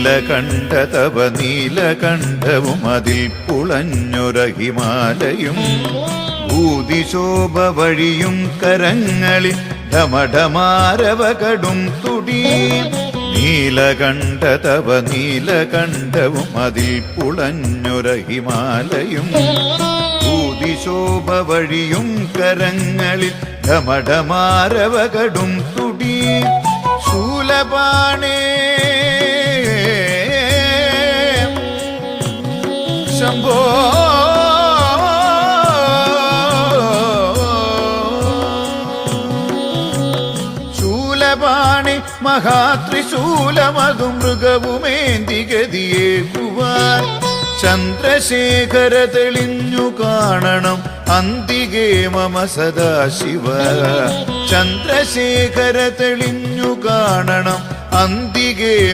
നീലകണ്ഠ തവ നീലകണ്ഠവും അതിൽ പുളഞ്ഞൊര ഹിമാലയും ഭൂതിശോഭ വഴിയും കരങ്ങളിൽ ഢമഢമാരവകടും തുടി നീലകണ്ഠ തവ നീലകണ്ഠവും അതിൽ പുളഞ്ഞൊര ഹിമാലയും ഭൂതിശോഭ വഴിയും കരങ്ങളിൽ ഢമഢമാരവകടും തുടി ശൂലപാണേ ശംഭോ ശൂലപാണി മഹാത്രിശൂലമതു മൃഗവുമേന്തി ഗതിയേകുവാൻ ചന്ദ്രശേഖര തെളിഞ്ഞു കാണണം അന്തികേ മമ സദാശിവ ചന്ദ്രശേഖര തെളിഞ്ഞു കാണണം അന്തികേ